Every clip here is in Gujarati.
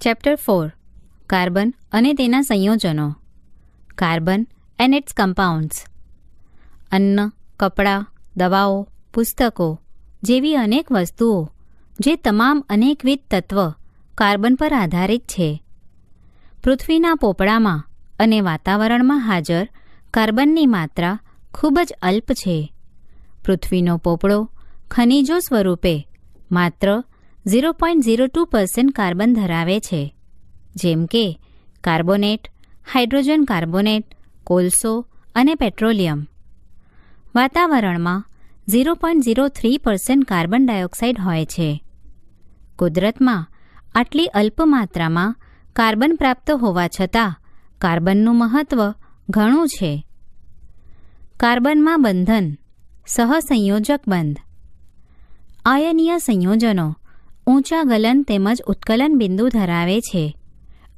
ચેપ્ટર 4 કાર્બન અને તેના સંયોજનો. Carbon and its compounds. અન્ન, કપડાં, દવાઓ, પુસ્તકો જેવી અનેક વસ્તુઓ જે તમામ અનેકવિધ તત્વ કાર્બન પર આધારિત છે. પૃથ્વીના પોપડામાં અને વાતાવરણમાં હાજર કાર્બનની માત્રા ખૂબ જ અલ્પ છે. પૃથ્વીનો પોપડો ખનિજો સ્વરૂપે માત્ર 0.02% કાર્બન ધરાવે છે, જેમ કે કાર્બોનેટ, હાઇડ્રોજન કાર્બોનેટ, કોલસો અને પેટ્રોલિયમ. વાતાવરણમાં 0.03% કાર્બન ડાયોક્સાઇડ હોય છે. કુદરતમાં આટલી અલ્પ માત્રામાં કાર્બન પ્રાપ્ત હોવા છતાં કાર્બનનું મહત્ત્વ ઘણું છે. કાર્બનમાં બંધન, સહસંયોજક બંધ. આયનીય સંયોજનો ઊંચા ગલન તેમજ ઉત્કલન બિંદુ ધરાવે છે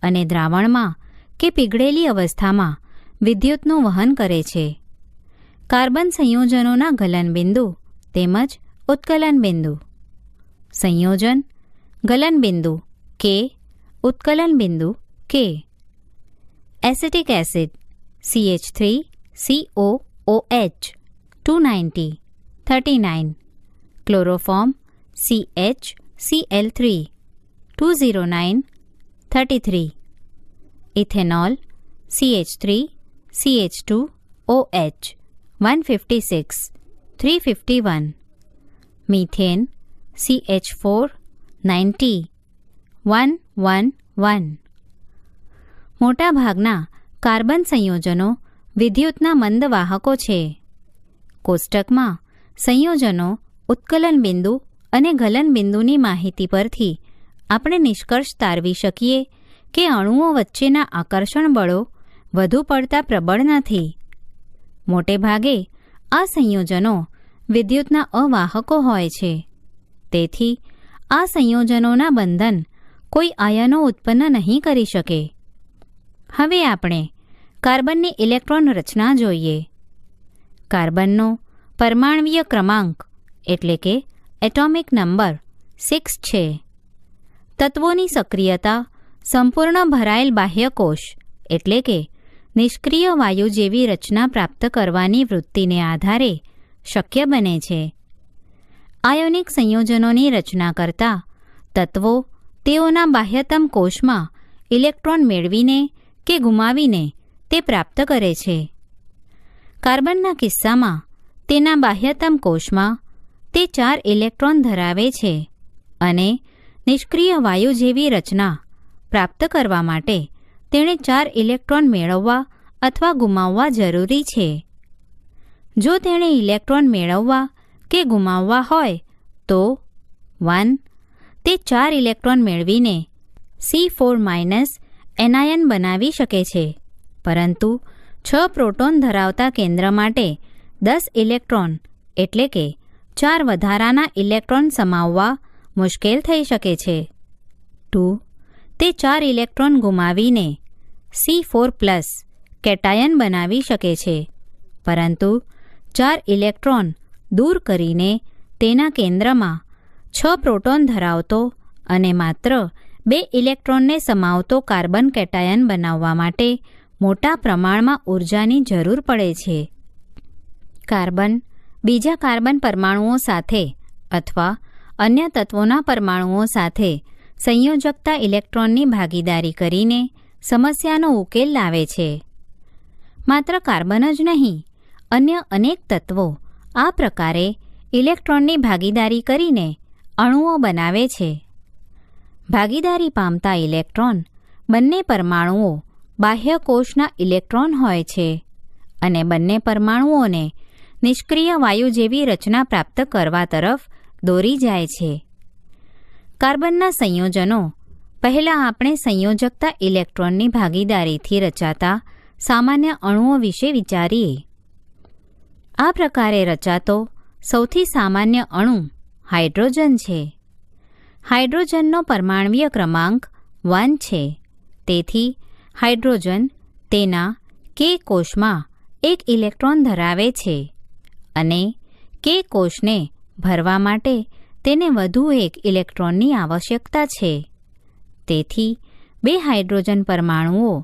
અને દ્રાવણમાં કે પીગળેલી અવસ્થામાં વિદ્યુતનું વહન કરે છે. કાર્બન સંયોજનોના ગલન બિંદુ તેમજ ઉત્કલન બિંદુ. સંયોજન ગલન બિંદુ કે, ઉત્કલન બિંદુ કે. Acetic acid CH3COOH 290 39. Chloroform CHCl3 209 33. Ethanol CH3CH2OH 156 351. Methane CH4 90 111. મોટાભાગના કાર્બન સંયોજનો વિદ્યુતના મંદ વાહકો છે. કોષ્ટકમાં સંયોજનો, ઉત્કલન બિંદુ અને ગલન બિંદુની માહિતી પરથી આપણે નિષ્કર્ષ તારવી શકીએ કે અણુઓ વચ્ચેના આકર્ષણ બળો વધુ પડતા પ્રબળ નથી. મોટે ભાગે આ સંયોજનો વિદ્યુતના અવાહકો હોય છે. તેથી આ સંયોજનોના બંધન કોઈ આયનો ઉત્પન્ન નહીં કરી શકે. હવે આપણે કાર્બનની ઇલેક્ટ્રોન રચના જોઈએ. કાર્બનનો પરમાણ્વીય ક્રમાંક એટલે કે એટોમિક નંબર 6 છે. તત્વોની સક્રિયતા સંપૂર્ણ ભરાયેલ બાહ્યકોષ એટલે કે નિષ્ક્રિય વાયુ જેવી રચના પ્રાપ્ત કરવાની વૃત્તિને આધારે શક્ય બને છે. આયોનિક સંયોજનોની રચના કરતા તત્વો તેઓના બાહ્યતમ કોષમાં ઇલેક્ટ્રોન મેળવીને કે ગુમાવીને તે પ્રાપ્ત કરે છે. કાર્બનના કિસ્સામાં તેના બાહ્યતમ કોષમાં તે 4 ઇલેક્ટ્રોન ધરાવે છે અને નિષ્ક્રિય વાયુ જેવી રચના પ્રાપ્ત કરવા માટે તેણે 4 ઇલેક્ટ્રોન મેળવવા અથવા ગુમાવવા જરૂરી છે. જો તેણે ઇલેક્ટ્રોન મેળવવા કે ગુમાવવા હોય તો 1. તે 4 ઇલેક્ટ્રોન મેળવીને C4- એનાયન બનાવી શકે છે, પરંતુ 6 પ્રોટોન ધરાવતા કેન્દ્ર માટે 10 ઇલેક્ટ્રોન એટલે કે 4 વધારાના ઇલેક્ટ્રોન સમાવવા મુશ્કેલ થઈ શકે છે. 2. તે 4 ઇલેક્ટ્રોન ગુમાવીને C4+ કેટાયન બનાવી શકે છે, પરંતુ 4 ઇલેક્ટ્રોન દૂર કરીને તેના કેન્દ્રમાં 6 પ્રોટોન ધરાવતો અને માત્ર 2 ઇલેક્ટ્રોનને સમાવતો કાર્બન કેટાયન બનાવવા માટે મોટા પ્રમાણમાં ઊર્જાની જરૂર પડે છે. કાર્બન બીજા કાર્બન પરમાણુઓ સાથે અથવા અન્ય તત્વોના પરમાણુઓ સાથે સંયોજકતા ઇલેક્ટ્રોનની ભાગીદારી કરીને સમસ્યાનો ઉકેલ લાવે છે. માત્ર કાર્બન જ નહીં, અન્ય અનેક તત્વો આ પ્રકારે ઇલેક્ટ્રોનની ભાગીદારી કરીને અણુઓ બનાવે છે. ભાગીદારી પામતા ઇલેક્ટ્રોન બંને પરમાણુઓ બાહ્ય કોષના ઇલેક્ટ્રોન હોય છે અને બંને પરમાણુઓને નિષ્ક્રિય વાયુ જેવી રચના પ્રાપ્ત કરવા તરફ દોરી જાય છે. કાર્બનના સંયોજનો પહેલાં આપણે સંયોજકતા ઇલેક્ટ્રોનની ભાગીદારીથી રચાતા સામાન્ય અણુઓ વિશે વિચારીએ. આ પ્રકારે રચાતો સૌથી સામાન્ય અણુ હાઇડ્રોજન છે. હાઇડ્રોજનનો પરમાણ્વીય ક્રમાંક 1 છે. તેથી હાઇડ્રોજન તેના K કોષમાં 1 ઇલેક્ટ્રોન ધરાવે છે અને K કોષને ભરવા માટે તેને વધુ 1 ઇલેક્ટ્રોનની આવશ્યકતા છે. તેથી બે હાઇડ્રોજન પરમાણુઓ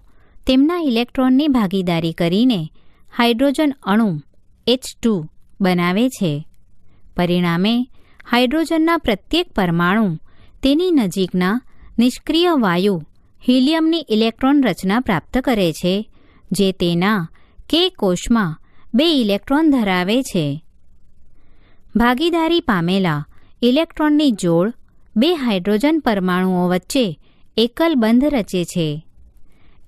તેમના ઇલેક્ટ્રોનની ભાગીદારી કરીને હાઇડ્રોજન અણુ H2 બનાવે છે. પરિણામે હાઇડ્રોજનના પ્રત્યેક પરમાણુ તેની નજીકના નિષ્ક્રિય વાયુ હિલિયમની ઇલેક્ટ્રોન રચના પ્રાપ્ત કરે છે, જે તેના K કોષમાં 2 ઇલેક્ટ્રોન ધરાવે છે. ભાગીદારી પામેલા ઇલેક્ટ્રોનની જોડ 2 હાઇડ્રોજન પરમાણુઓ વચ્ચે એકલ બંધ રચે છે.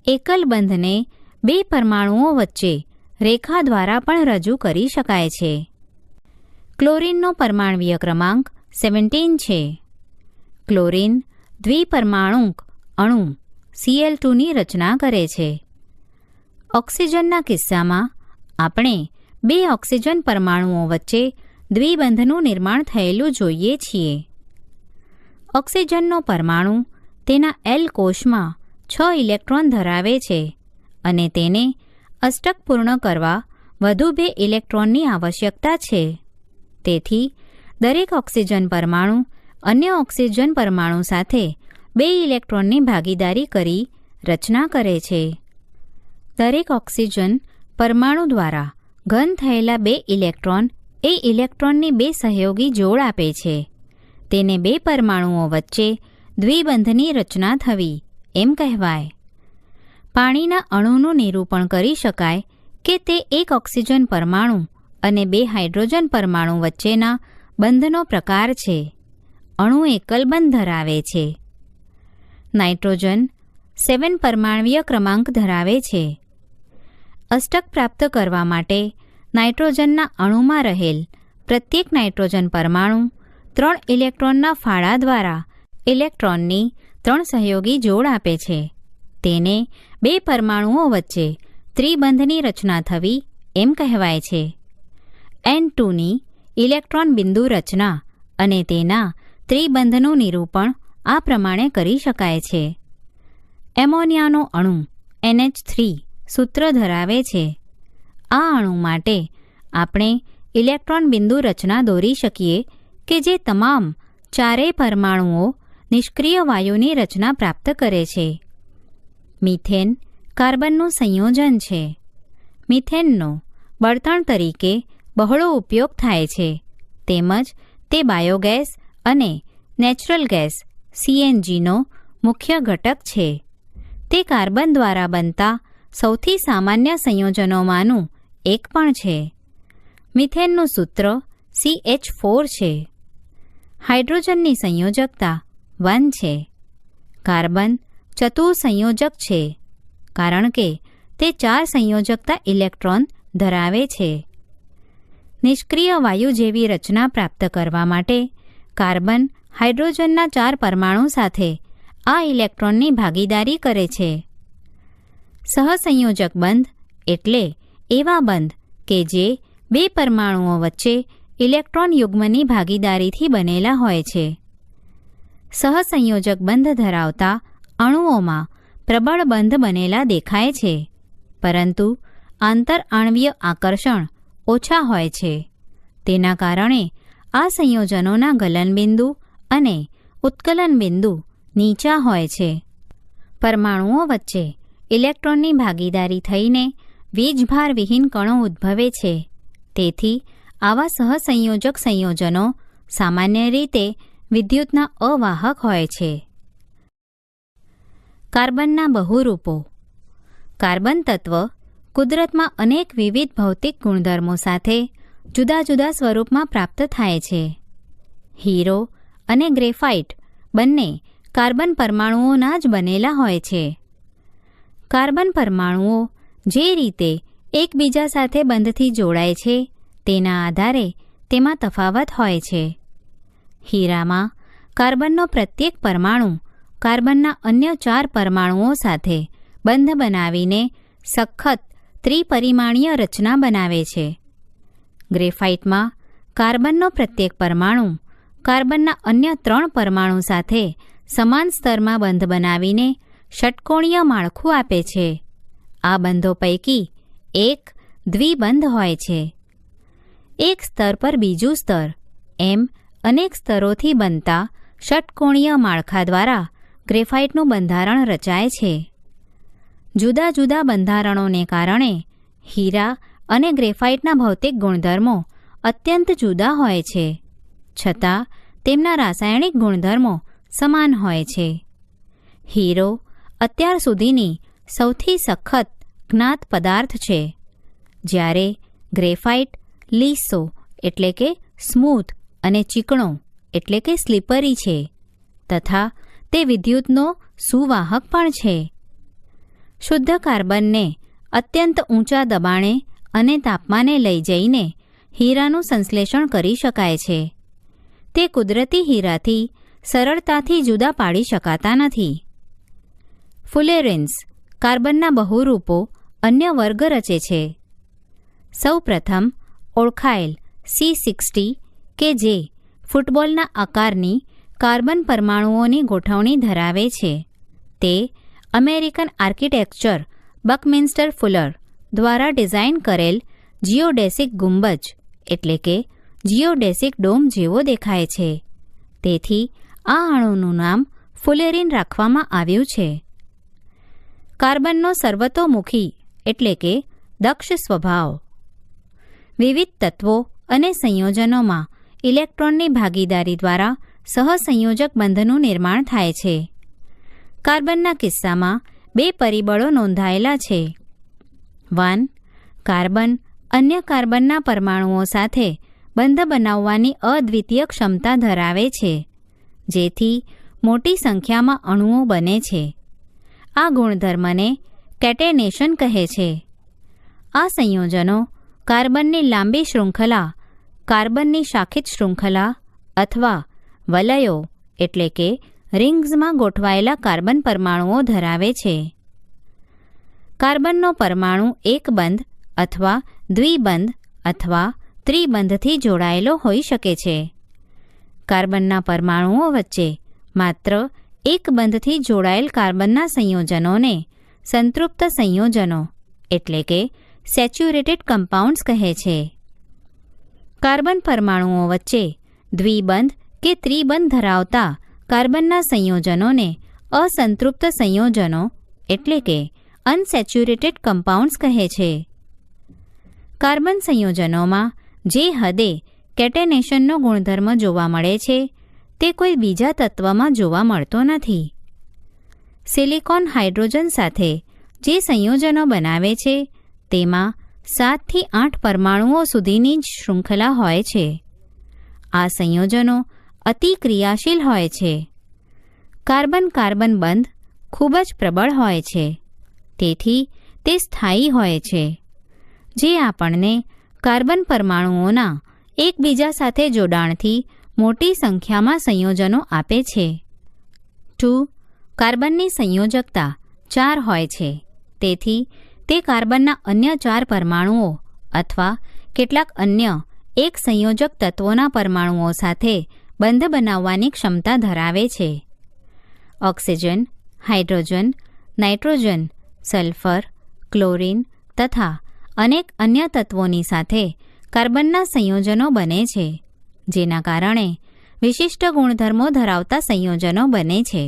એકલ બંધને 2 પરમાણુઓ વચ્ચે રેખા દ્વારા પણ રજૂ કરી શકાય છે. ક્લોરીનનો પરમાણ્વીય ક્રમાંક 17 છે. ક્લોરીન દ્વિપરમાણુક અણુ Cl2ની રચના કરે છે. ઓક્સિજનના કિસ્સામાં આપણે 2 ઓક્સિજન પરમાણુઓ વચ્ચે દ્વિબંધનું નિર્માણ થયેલું જોઈએ છીએ. ઓક્સિજનનો પરમાણુ તેના L કોષમાં 6 ઇલેક્ટ્રોન ધરાવે છે અને તેને અષ્ટક પૂર્ણ કરવા વધુ 2 ઇલેક્ટ્રોનની આવશ્યકતા છે. તેથી દરેક ઓક્સિજન પરમાણુ અન્ય ઓક્સિજન પરમાણુ સાથે 2 ઇલેક્ટ્રોનની ભાગીદારી કરી રચના કરે છે. દરેક ઓક્સિજન પરમાણુ દ્વારા ઘન થયેલા 2 ઇલેક્ટ્રોન એ ઇલેક્ટ્રોનની 2 સહયોગી જોડ આપે છે. તેને 2 પરમાણુઓ વચ્ચે દ્વિબંધની રચના થવી એમ કહેવાય. પાણીના અણુનું નિરૂપણ કરી શકાય કે તે એક ઓક્સિજન પરમાણુ અને 2 હાઇડ્રોજન પરમાણુ વચ્ચેના બંધનો પ્રકાર છે. અણુ એકલ બંધ ધરાવે છે. નાઇટ્રોજન 7 પરમાણ્વીય ક્રમાંક ધરાવે છે. અષ્ટક પ્રાપ્ત કરવા માટે નાઇટ્રોજનના અણુમાં રહેલ પ્રત્યેક નાઇટ્રોજન પરમાણુ 3 ઇલેક્ટ્રોનના ફાળા દ્વારા ઇલેક્ટ્રોનની 3 સહયોગી જોડ આપે છે. તેને 2 પરમાણુઓ વચ્ચે ત્રિબંધની રચના થવી એમ કહેવાય છે. N2ની ઇલેક્ટ્રોન બિંદુ રચના અને તેના ત્રિબંધનું નિરૂપણ આ પ્રમાણે કરી શકાય છે. એમોનિયાનો અણુ NH3 સૂત્ર ધરાવે છે. આ અણુ માટે આપણે ઇલેક્ટ્રોન બિંદુ રચના દોરી શકીએ કે જે તમામ 4 પરમાણુઓ નિષ્ક્રિય વાયુની રચના પ્રાપ્ત કરે છે. મિથેન કાર્બનનું સંયોજન છે. મિથેનનો બળતણ તરીકે બહોળો ઉપયોગ થાય છે. તેમજ તે બાયોગેસ અને નેચરલ ગેસ CNGનો મુખ્ય ઘટક છે. તે કાર્બન દ્વારા બનતા સૌથી સામાન્ય સંયોજનોમાંનું એક પણ છે. મિથેનનું સૂત્ર CH4 છે. હાઇડ્રોજનની સંયોજકતા 1 છે. કાર્બન ચતુઃસંયોજક છે કારણ કે તે 4 સંયોજકતા ઇલેક્ટ્રોન ધરાવે છે. નિષ્ક્રિય વાયુ જેવી રચના પ્રાપ્ત કરવા માટે કાર્બન હાઇડ્રોજનના 4 પરમાણુ સાથે આ ઇલેક્ટ્રોનની ભાગીદારી કરે છે. સહસંયોજક બંધ એટલે એવા બંધ કે જે 2 પરમાણુઓ વચ્ચે ઇલેક્ટ્રોન યુગ્મની ભાગીદારીથી બનેલા હોય છે. સહસંયોજક બંધ ધરાવતા અણુઓમાં પ્રબળ બંધ બનેલા દેખાય છે, પરંતુ આંતરઆણ્વીય આકર્ષણ ઓછા હોય છે. તેના કારણે આ સંયોજનોના ગલનબિંદુ અને ઉત્કલન બિંદુ નીચા હોય છે. પરમાણુઓ વચ્ચે ઇલેક્ટ્રોનની ભાગીદારી થઈને વીજભારવિહીન કણો ઉદ્ભવે છે. તેથી આવા સહસંયોજક સંયોજનો સામાન્ય રીતે વિદ્યુતના અવાહક હોય છે. કાર્બનના બહુરૂપો. કાર્બન તત્વ કુદરતમાં અનેક વિવિધ ભૌતિક ગુણધર્મો સાથે જુદા જુદા સ્વરૂપમાં પ્રાપ્ત થાય છે. હીરો અને ગ્રેફાઇટ બંને કાર્બન પરમાણુઓના જ બનેલા હોય છે. કાર્બન પરમાણુઓ જે રીતે એકબીજા સાથે બંધથી જોડાય છે તેના આધારે તેમાં તફાવત હોય છે. હીરામાં કાર્બનનો પ્રત્યેક પરમાણુ કાર્બનના અન્ય 4 પરમાણુઓ સાથે બંધ બનાવીને સખત ત્રિપરિમાણીય રચના બનાવે છે. ગ્રેફાઇટમાં કાર્બનનો પ્રત્યેક પરમાણુ કાર્બનના અન્ય 3 પરમાણુ સાથે સમાન સ્તરમાં બંધ બનાવીને ષટકોણીય માળખું આપે છે. આ બંધો પૈકી એક દ્વિબંધ હોય છે. એક સ્તર પર બીજું સ્તર એમ અનેક સ્તરોથી બનતા ષટકોણીય માળખા દ્વારા ગ્રેફાઇટનું બંધારણ રચાય છે. જુદા જુદા બંધારણોને કારણે હીરા અને ગ્રેફાઇટના ભૌતિક ગુણધર્મો અત્યંત જુદા હોય છે, છતાં તેમના રાસાયણિક ગુણધર્મો સમાન હોય છે. હીરો અત્યાર સુધીની સૌથી સખત જ્ઞાત પદાર્થ છે, જ્યારે ગ્રેફાઇટ લીસો એટલે કે સ્મૂથ અને ચીકણો એટલે કે સ્લીપરી છે, તથા તે વિદ્યુતનો સુવાહક પણ છે. શુદ્ધ કાર્બનને અત્યંત ઊંચા દબાણે અને તાપમાને લઈ જઈને હીરાનું સંશ્લેષણ કરી શકાય છે. તે કુદરતી હીરાથી સરળતાથી જુદા પાડી શકાતા નથી. ફુલેરિન્સ કાર્બનના બહુરૂપો અન્ય વર્ગ રચે છે. સૌ પ્રથમ ઓળખાયેલ C60 કે જે ફૂટબોલના આકારની કાર્બન પરમાણુઓની ગોઠવણી ધરાવે છે, તે અમેરિકન આર્કિટેક્ચર બકમિન્સ્ટર ફુલર દ્વારા ડિઝાઇન કરેલ જિયોડેસિક ગુંબજ એટલે કે જિયોડેસિક ડોમ જેવો દેખાય છે. તેથી આ અણુનું નામ ફુલેરિન રાખવામાં આવ્યું છે. કાર્બનનો સર્વતોમુખી એટલે કે દક્ષ સ્વભાવ. વિવિધ તત્વો અને સંયોજનોમાં ઇલેક્ટ્રોનની ભાગીદારી દ્વારા સહસંયોજક બંધનું નિર્માણ થાય છે. કાર્બનના કિસ્સામાં 2 પરિબળો નોંધાયેલા છે. 1. કાર્બન અન્ય કાર્બનના પરમાણુઓ સાથે બંધ બનાવવાની અદ્વિતીય ક્ષમતા ધરાવે છે, જેથી મોટી સંખ્યામાં અણુઓ બને છે. આ ગુણધર્મને કેટેનેશન કહે છે. આ સંયોજનો કાર્બનની લાંબી શૃંખલા, કાર્બનની શાખિત શૃંખલા અથવા વલયો એટલે કે રિંગ્સમાં ગોઠવાયેલા કાર્બન પરમાણુઓ ધરાવે છે. કાર્બનનો પરમાણુ એકબંધ અથવા દ્વિબંધ અથવા ત્રિબંધથી જોડાયેલો હોઈ શકે છે. કાર્બનના પરમાણુઓ વચ્ચે માત્ર એક બંધથી જોડાયેલ કાર્બનના સંયોજનોને સંતૃપ્ત સંયોજનો એટલે કે સેચ્યુરેટેડ કમ્પાઉન્ડ્સ કહે છે. કાર્બન પરમાણુઓ વચ્ચે દ્વિબંધ કે ત્રિબંધ ધરાવતા કાર્બનના સંયોજનોને અસંતૃપ્ત સંયોજનો એટલે કે અનસેચ્યુરેટેડ કમ્પાઉન્ડ્સ કહે છે. કાર્બન સંયોજનોમાં જે હદે કેટેનેશનનો ગુણધર્મ જોવા મળે છે, તે કોઈ બીજા તત્વમાં જોવા મળતો નથી. સિલિકોન હાઇડ્રોજન સાથે જે સંયોજનો બનાવે છે, તેમાં 7 થી 8 પરમાણુઓ સુધીની જ શૃંખલા હોય છે. આ સંયોજનો અતિ ક્રિયાશીલ હોય છે. કાર્બન બંધ ખૂબ જ પ્રબળ હોય છે, તેથી તે સ્થાયી હોય છે, જે આપણને કાર્બન પરમાણુઓના એકબીજા સાથે જોડાણથી મોટી સંખ્યામાં સંયોજનો આપે છે. 2. કાર્બનની સંયોજકતા 4 હોય છે, તેથી તે કાર્બનના અન્ય 4 પરમાણુઓ અથવા કેટલાક અન્ય એક સંયોજક તત્વોના પરમાણુઓ સાથે બંધ બનાવવાની ક્ષમતા ધરાવે છે. Oxygen, hydrogen, nitrogen, sulphur, chlorine તથા અનેક અન્ય તત્વોની સાથે કાર્બનના સંયોજનો બને છે, જેના કારણે વિશિષ્ટ ગુણધર્મો ધરાવતા સંયોજનો બને છે,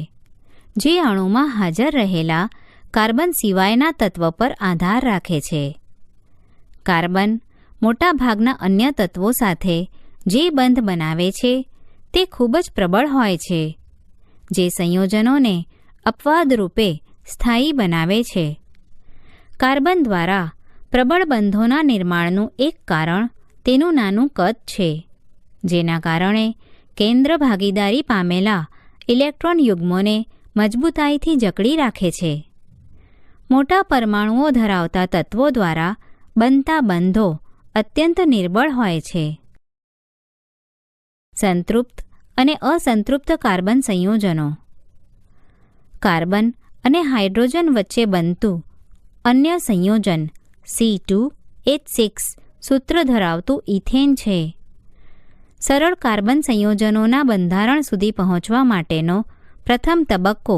જે અણુમાં હાજર રહેલા કાર્બન સિવાયના તત્વ પર આધાર રાખે છે. કાર્બન મોટાભાગના અન્ય તત્વો સાથે જે બંધ બનાવે છે, તે ખૂબ જ પ્રબળ હોય છે, જે સંયોજનોને અપવાદ રૂપે સ્થાયી બનાવે છે. કાર્બન દ્વારા પ્રબળ બંધોના નિર્માણનું એક કારણ તેનું નાનું કદ છે, જેના કારણે કેન્દ્ર ભાગીદારી પામેલા ઇલેક્ટ્રોન યુગ્મોને મજબૂતાઈથી જકડી રાખે છે. મોટા પરમાણુઓ ધરાવતા તત્વો દ્વારા બનતા બંધો અત્યંત નિર્બળ હોય છે. સંતૃપ્ત અને અસંતૃપ્ત કાર્બન સંયોજનો. કાર્બન અને હાઇડ્રોજન વચ્ચે બનતું અન્ય સંયોજન C2H6 સૂત્ર ધરાવતું ઇથેન છે. સરળ કાર્બન સંયોજનોના બંધારણ સુધી પહોંચવા માટેનો પ્રથમ તબક્કો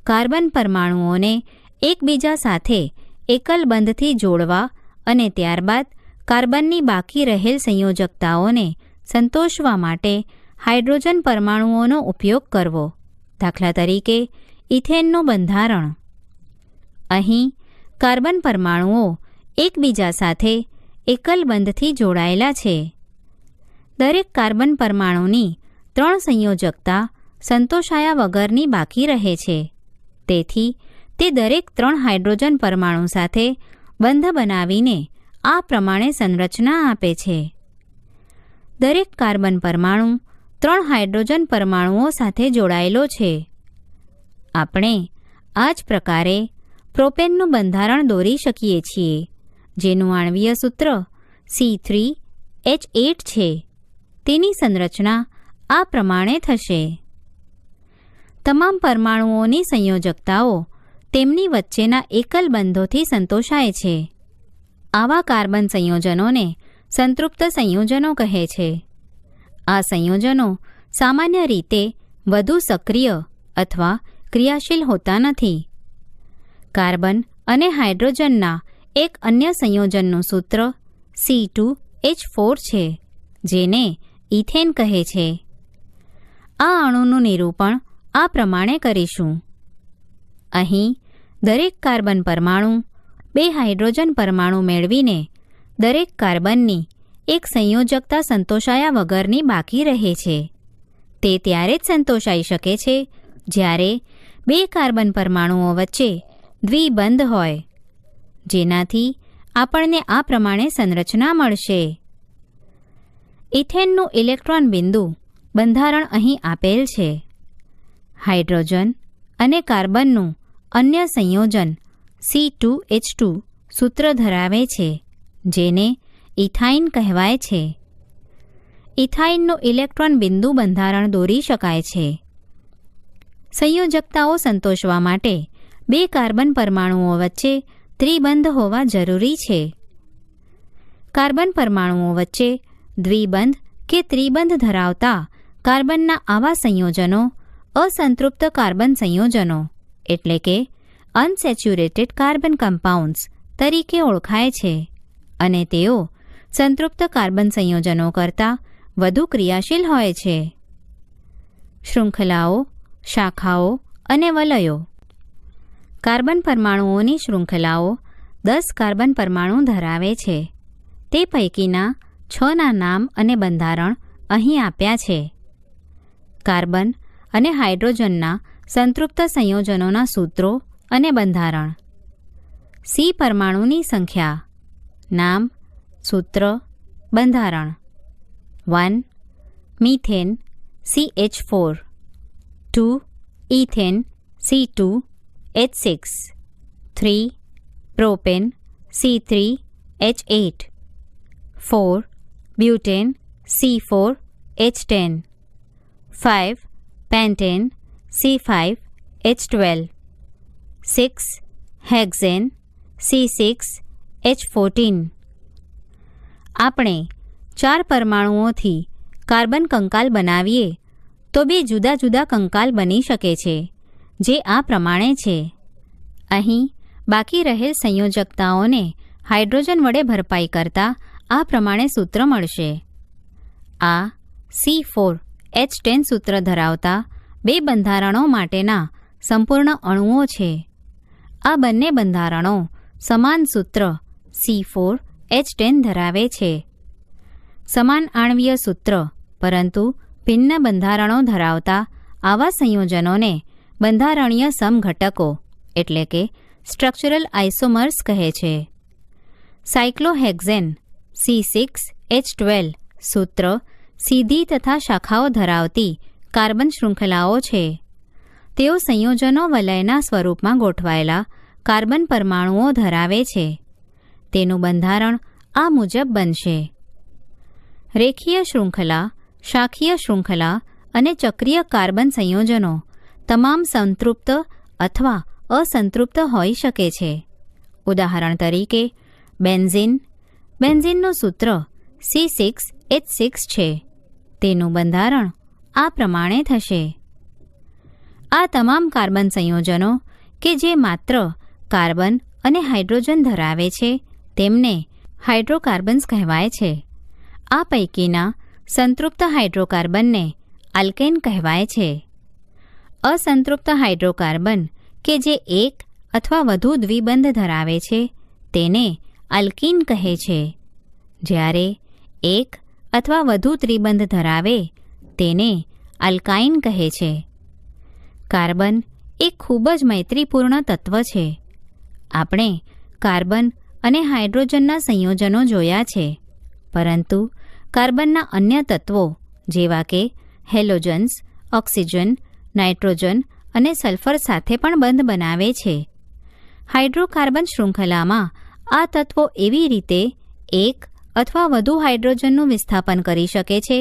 કાર્બન પરમાણુઓને એકબીજા સાથે એકલ બંધથી જોડવા અને ત્યારબાદ કાર્બનની બાકી રહેલ સંયોજકતાઓને સંતોષવા માટે હાઇડ્રોજન પરમાણુઓનો ઉપયોગ કરવો. દાખલા તરીકે ઇથેનનું બંધારણ. અહીં કાર્બન પરમાણુઓ એકબીજા સાથે એકલ બંધથી જોડાયેલા છે. દરેક કાર્બન પરમાણુની 3 સંયોજકતા સંતોષાયા વગરની બાકી રહે છે. તેથી તે દરેક 3 હાઇડ્રોજન પરમાણુ સાથે બંધ બનાવીને આ પ્રમાણે સંરચના આપે છે. દરેક કાર્બન પરમાણુ 3 હાઇડ્રોજન પરમાણુઓ સાથે જોડાયેલો છે. આપણે આ જ પ્રકારે પ્રોપેનનું બંધારણ દોરી શકીએ છીએ, જેનું આણ્વીય સૂત્ર C3H8 છે. તેની સંરચના આ પ્રમાણે થશે. તમામ પરમાણુઓની સંયોજકતાઓ તેમની વચ્ચેના એકલ બંધોથી સંતોષાય છે. આવા કાર્બન સંયોજનોને સંતૃપ્ત સંયોજનો કહે છે. આ સંયોજનો સામાન્ય રીતે વધુ સક્રિય અથવા ક્રિયાશીલ હોતા નથી. કાર્બન અને હાઇડ્રોજનના એક અન્ય સંયોજનનું સૂત્ર C2H4 છે, જેને ઇથેન કહે છે. આ અણુનું નિરૂપણ આ પ્રમાણે કરીશું. અહીં દરેક કાર્બન પરમાણુ 2 હાઇડ્રોજન પરમાણુ મેળવીને દરેક કાર્બનની એક સંયોજકતા સંતોષાયા વગરની બાકી રહે છે. તે ત્યારે જ સંતોષાઈ શકે છે જ્યારે 2 કાર્બન પરમાણુઓ વચ્ચે દ્વિબંધ હોય, જેનાથી આપણને આ પ્રમાણે સંરચના મળશે. ઇથેનનું ઇલેક્ટ્રોન બિંદુ બંધારણ અહીં આપેલ છે. હાઇડ્રોજન અને કાર્બનનું અન્ય સંયોજન C2H2 સૂત્ર ધરાવે છે, જેને ઇથાઇન કહેવાય છે. ઇથાઇનનું ઇલેક્ટ્રોન બિંદુ બંધારણ દોરી શકાય છે. સંયોજકતાઓ સંતોષવા માટે 2 કાર્બન પરમાણુઓ વચ્ચે ત્રિબંધ હોવા જરૂરી છે. કાર્બન પરમાણુઓ વચ્ચે દ્વિબંધ કે ત્રિબંધ ધરાવતા કાર્બનના આવા સંયોજનો અસંતૃપ્ત કાર્બન સંયોજનો એટલે કે અનસેચ્યુરેટેડ કાર્બન કમ્પાઉન્ડ્સ તરીકે ઓળખાય છે, અને તેઓ સંતૃપ્ત કાર્બન સંયોજનો કરતાં વધુ ક્રિયાશીલ હોય છે. શૃંખલાઓ, શાખાઓ અને વલયો. કાર્બન પરમાણુઓની શૃંખલાઓ 10 કાર્બન પરમાણુ ધરાવે છે. તે પૈકીના 6ના નામ અને બંધારણ અહીં આપ્યા છે. કાર્બન અને હાઇડ્રોજનના સંતૃપ્ત સંયોજનોના સૂત્રો અને બંધારણ. C પરમાણુની સંખ્યા. નામ, સૂત્ર, બંધારણ. 1 methane CH4, 2 ethane C2H6, 3 propane C3H8, 4 butane C4H10, 5 pentane C5H12, 6 hexane C6H14. આપણે 4 પરમાણુઓથી કાર્બન કંકાલ બનાવીએ તો 2 જુદા જુદા કંકાલ બની શકે છે, જે આ પ્રમાણે છે. અહીં બાકી રહેલ સંયોજકતાઓને હાઇડ્રોજન વડે ભરપાઈ કરતા આ પ્રમાણે સૂત્ર મળશે. આ C4H10 સૂત્ર ધરાવતા 2 બંધારણો માટેના સંપૂર્ણ અણુઓ છે. આ બંને બંધારણો સમાન સૂત્ર C4H10 ધરાવે છે. સમાન આણ્વીય સૂત્ર પરંતુ ભિન્ન બંધારણો ધરાવતા આવા સંયોજનોને બંધારણીય સમઘટકો એટલે કે સ્ટ્રક્ચરલ આઇસોમર્સ કહે છે. સાયક્લોહેક્ઝેન C6H12 સૂત્ર સીધી તથા શાખાઓ ધરાવતી કાર્બન શૃંખલાઓ છે. તેઓ સંયોજનો વલયના સ્વરૂપમાં ગોઠવાયેલા કાર્બન પરમાણુઓ ધરાવે છે. તેનું બંધારણ આ મુજબ બનશે. રેખીય શૃંખલા, શાખીય શૃંખલા અને ચક્રીય કાર્બન સંયોજનો તમામ સંતૃપ્ત અથવા અસંતૃપ્ત હોઈ શકે છે. ઉદાહરણ તરીકે બેન્ઝીન. બેન્ઝીનનું સૂત્ર C6H6 છે. તેનું બંધારણ આ પ્રમાણે થશે. આ તમામ કાર્બન સંયોજનો કે જે માત્ર કાર્બન અને હાઇડ્રોજન ધરાવે છે તેમને હાઇડ્રોકાર્બન્સ કહેવાય છે. આ પૈકીના સંતૃપ્ત હાઇડ્રોકાર્બનને આલ્કેન કહેવાય છે. અસંતૃપ્ત હાઇડ્રોકાર્બન કે જે એક અથવા વધુ દ્વિબંધ ધરાવે છે તેને આલ્કીન કહે છે, જ્યારે એક અથવા વધુ ત્રિબંધ ધરાવે તેને આલ્કાઇન કહે છે. કાર્બન એક ખૂબ જ મૈત્રીપૂર્ણ તત્વ છે. આપણે કાર્બન અને હાઇડ્રોજનના સંયોજનો જોયા છે, પરંતુ કાર્બનના અન્ય તત્વો જેવા કે હેલોજન્સ, ઓક્સિજન, નાઇટ્રોજન અને સલ્ફર સાથે પણ બંધ બનાવે છે. હાઇડ્રોકાર્બન શૃંખલામાં આ તત્વો એવી રીતે એક અથવા વધુ હાઇડ્રોજનનું વિસ્થાપન કરી શકે છે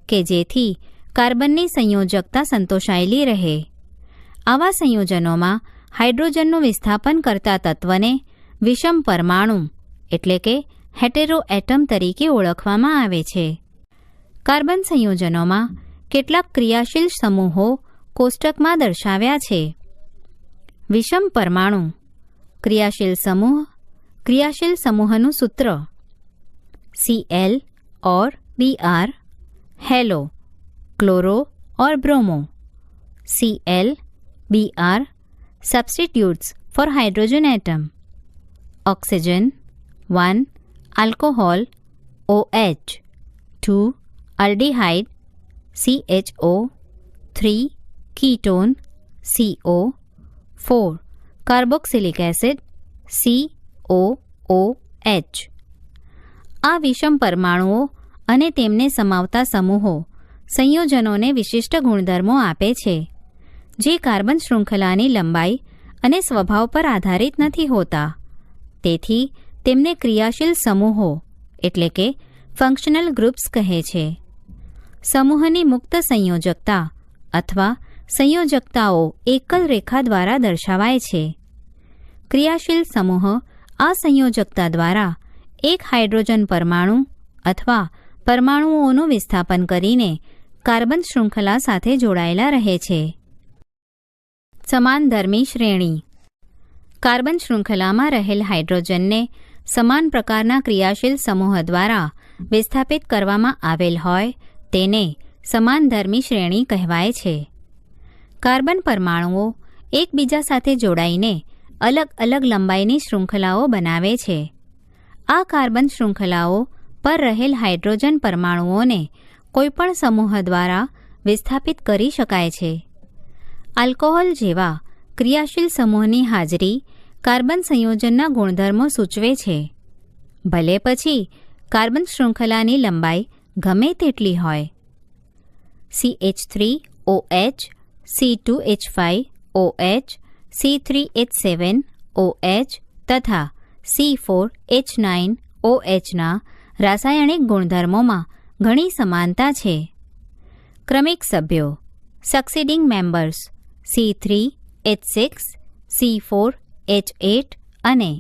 કે જેથી કાર્બનની સંયોજકતા સંતોષાયેલી રહે. આવા સંયોજનોમાં હાઇડ્રોજનનું વિસ્થાપન કરતા તત્વને વિષમ પરમાણુ એટલે કે હેટેરો એટમ તરીકે ઓળખવામાં આવે છે. કાર્બન સંયોજનોમાં કેટલાક ક્રિયાશીલ સમૂહો કોષ્ટકમાં દર્શાવ્યા છે. વિષમ પરમાણુ, ક્રિયાશીલ સમૂહનું સૂત્ર Cl और Br, हेलो, क्लोरो और bromo. Cl, Br substitutes for hydrogen atom. Oxygen 1 alcohol OH, 2 aldehyde CHO, 3 ketone CO, 4 carboxylic acid COOH. આ વિષમ પરમાણુઓ અને તેમને સમાવતા સમૂહો સંયોજનોને વિશિષ્ટ ગુણધર્મો આપે છે, જે કાર્બન શૃંખલાની લંબાઈ અને સ્વભાવ પર આધારિત નથી હોતા. તેથી તેમને ક્રિયાશીલ સમૂહો એટલે કે ફંક્શનલ ગ્રુપ્સ કહે છે. સમૂહની મુક્ત સંયોજકતા અથવા સંયોજકતાઓ એકલ રેખા દ્વારા દર્શાવાય છે. ક્રિયાશીલ સમૂહ આ સંયોજકતા દ્વારા એક હાઇડ્રોજન પરમાણુ અથવા પરમાણુઓનું વિસ્થાપન કરીને કાર્બન શૃંખલા સાથે જોડાયેલા રહે છે. સમાનધર્મી શ્રેણી. કાર્બન શૃંખલામાં રહેલ હાઇડ્રોજનને સમાન પ્રકારના ક્રિયાશીલ સમૂહ દ્વારા વિસ્થાપિત કરવામાં આવેલ હોય તેને સમાનધર્મી શ્રેણી કહેવાય છે. કાર્બન પરમાણુઓ એકબીજા સાથે જોડાઈને અલગ અલગ લંબાઈની શૃંખલાઓ બનાવે છે. આ કાર્બન શૃંખલાઓ પર રહેલ હાઇડ્રોજન પરમાણુઓને કોઈપણ સમૂહ દ્વારા વિસ્થાપિત કરી શકાય છે. આલ્કોહોલ જેવા ક્રિયાશીલ સમૂહની હાજરી કાર્બન સંયોજનના ગુણધર્મો સૂચવે છે. ભલે પછી કાર્બન શૃંખલાની લંબાઈ ગમે તેટલી હોય. CH3OH, C2H5OH, C3H7OH તથા C4H9OH ના રાસાયણિક ગુણધર્મોમાં ઘણી સમાનતા છે. ક્રમિક સભ્યો સક્સીડિંગ મેમ્બર્સ C3H6, C4H8 અને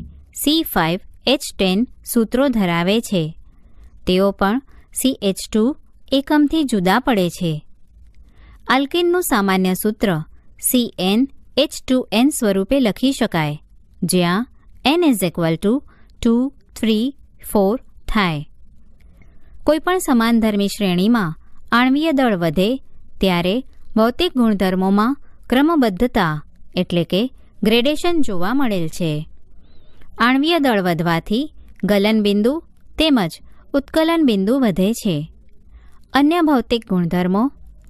C5H10 સૂત્રો ધરાવે છે. તેઓ પણ CH2 એકમથી જુદા પડે છે. આલ્કીનનું સામાન્ય સૂત્ર CnH2n સ્વરૂપે લખી શકાય, જ્યાં n = 2, 3, 4 થાય. કોઈપણ સમાનધર્મી શ્રેણીમાં આણ્વીય દળ વધે ત્યારે ભૌતિક ગુણધર્મોમાં ક્રમબદ્ધતા એટલે કે ગ્રેડેશન જોવા મળેલ છે. આણ્વીય દળ વધવાથી ગલનબિંદુ તેમજ ઉત્કલન બિંદુ વધે છે. અન્ય ભૌતિક ગુણધર્મો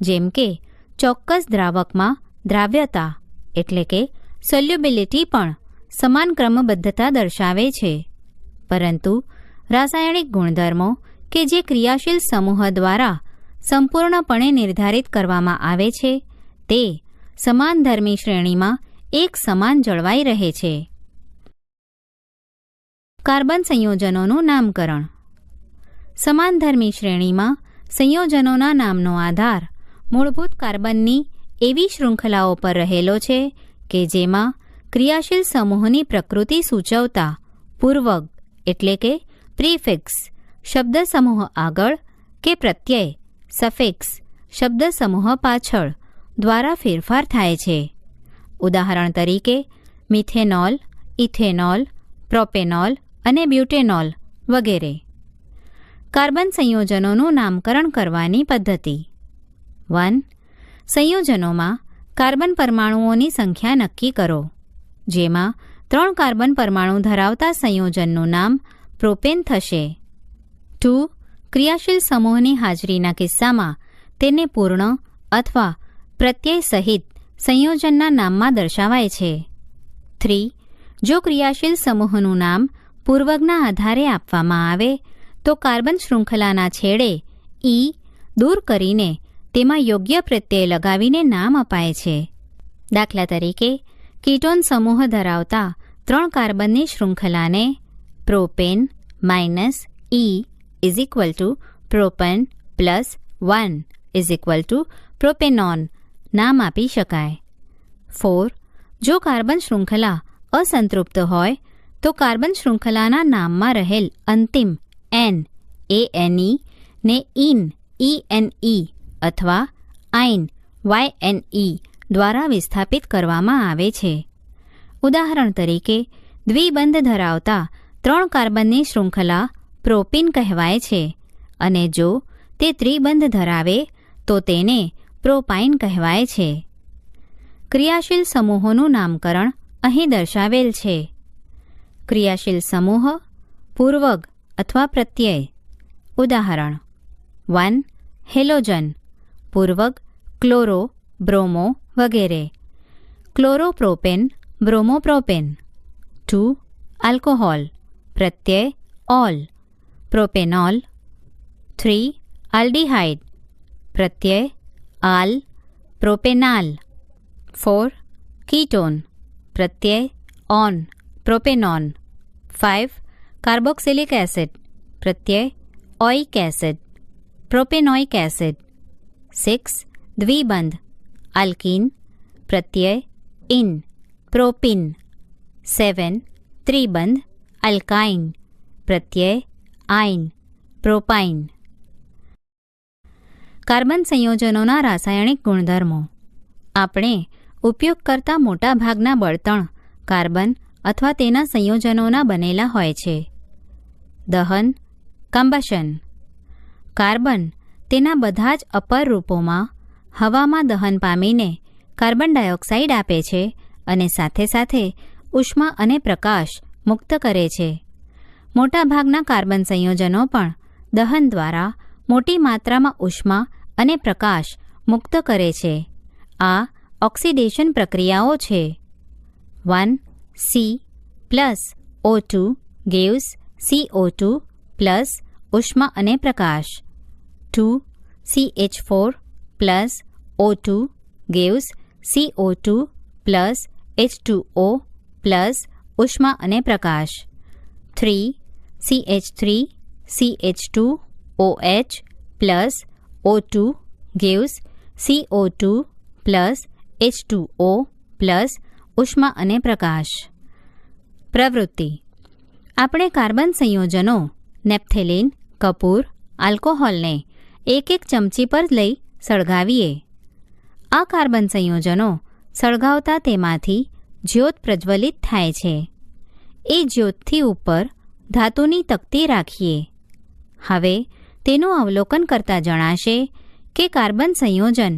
જેમ કે ચોક્કસ દ્રાવકમાં દ્રાવ્યતા એટલે કે સોલ્યુબિલિટી પણ સમાન ક્રમબદ્ધતા દર્શાવે છે. પરંતુ રાસાયણિક ગુણધર્મો કે જે ક્રિયાશીલ સમૂહ દ્વારા સંપૂર્ણપણે નિર્ધારિત કરવામાં આવે છે તે સમાનધર્મી શ્રેણીમાં એક સમાન જળવાઈ રહે છે. કાર્બન સંયોજનોનું નામકરણ. સમાનધર્મી શ્રેણીમાં સંયોજનોના નામનો આધાર મૂળભૂત કાર્બનની એવી શૃંખલાઓ પર રહેલો છે કે જેમાં ક્રિયાશીલ સમૂહની પ્રકૃતિ સૂચવતા પૂર્વક એટલે કે પ્રીફિક્સ શબ્દ સમૂહ આગળ કે પ્રત્યય સફિક્સ શબ્દ સમૂહ પાછળ દ્વારા ફેરફાર થાય છે. ઉદાહરણ તરીકે મિથેનોલ, ઇથેનોલ, પ્રોપેનોલ અને બ્યુટેનોલ વગેરે. કાર્બન સંયોજનોનું નામકરણ કરવાની પદ્ધતિ. 1. સંયોજનોમાં કાર્બન પરમાણુઓની સંખ્યા નક્કી કરો, જેમાં 3 કાર્બન પરમાણુ ધરાવતા સંયોજનનું નામ પ્રોપેન થશે. 2. ક્રિયાશીલ સમૂહની હાજરીના કિસ્સામાં તેને પૂર્ણ અથવા પ્રત્યય સહિત સંયોજનના નામમાં દર્શાવાય છે. 3. જો ક્રિયાશીલ સમૂહનું નામ પૂર્વગના આધારે આપવામાં આવે તો કાર્બન શૃંખલાના છેડે ઈ દૂર કરીને તેમાં યોગ્ય પ્રત્યય લગાવીને નામ અપાય છે. દાખલા તરીકે કીટોન સમૂહ ધરાવતા 3 કાર્બનની શૃંખલાને પ્રોપેન -E પ્રોપન +1 પ્રોપેનોન નામ આપી શકાય. 4. જો કાર્બન શૃંખલા અસંતૃપ્ત હોય તો કાર્બન શૃંખલાના નામમાં રહેલ અંતિમ N ANE ને ENE અથવા આઇન YNE દ્વારા વિસ્થાપિત કરવામાં આવે છે. ઉદાહરણ તરીકે દ્વિબંધ ધરાવતા 3 કાર્બનની શૃંખલા પ્રોપીન કહેવાય છે અને જો તે ત્રિબંધ ધરાવે તો તેને પ્રોપાઇન કહેવાય છે. ક્રિયાશીલ સમૂહોનું નામકરણ અહીં દર્શાવેલ છે. ક્રિયાશીલ સમૂહ પૂર્વગ અથવા પ્રત્યય. ઉદાહરણ 1. હેલોજન પૂર્વગ ક્લોરો, બ્રોમો વગેરે. ક્લોરોપ્રોપેન, બ્રોમોપ્રોપેન. 2. આલ્કોહોલ પ્રત્યય ઓલ, પ્રોપેનોલ. 3. આલ્ડીહાઇડ પ્રત્યય આલ, પ્રોપેનાલ. 4. કીટોન પ્રત્યય ઓન, પ્રોપેનોન. 5. કાર્બોક્સિલિક એસિડ પ્રત્યય ઓઇક એસિડ, પ્રોપેનોઇક એસિડ. 6. દ્વિબંધ આલ્કીન પ્રત્યય ઇન, પ્રોપીન. 7. ત્રિબંધ આલ્કાઇન પ્રત્યય આઇન, પ્રોપાઇન. કાર્બન સંયોજનોના રાસાયણિક ગુણધર્મો. આપણે ઉપયોગ કરતા મોટા ભાગના બળતણ કાર્બન અથવા તેના સંયોજનોના બનેલા હોય છે. દહન કમ્બશન. કાર્બન તેના બધા જ અપર રૂપોમાં હવામાં દહન પામીને કાર્બન ડાયોક્સાઇડ આપે છે અને સાથે સાથે ઉષ્મા અને પ્રકાશ મુક્ત કરે છે. મોટાભાગના કાર્બન સંયોજનો પણ દહન દ્વારા મોટી માત્રામાં ઉષ્મા અને પ્રકાશ મુક્ત કરે છે. આ ઓક્સિડેશન પ્રક્રિયાઓ છે. 1. C+O2 gives CO2 પ્લસ ઉષ્મા અને પ્રકાશ. 2. CH4+O2 gives CO2 plus H2O plus ઉષ્મા અને પ્રકાશ. 3. CH3CH2OH plus O2 gives CO2 plus H2O plus ઉષ્મા અને પ્રકાશ. પ્રવૃત્તિ. આપણે કાર્બન સંયોજનો નેપ્થેલિન, કપૂર, આલ્કોહોલને 1-1 ચમચી પર લઈ સળગાવીએ. આ કાર્બન સંયોજનો સળગાવતા તેમાંથી જ્યોત પ્રજ્વલિત થાય છે. એ જ્યોતથી ઉપર ધાતુની તકતી રાખીએ. હવે તેનું અવલોકન કરતાં જણાશે કે કાર્બન સંયોજન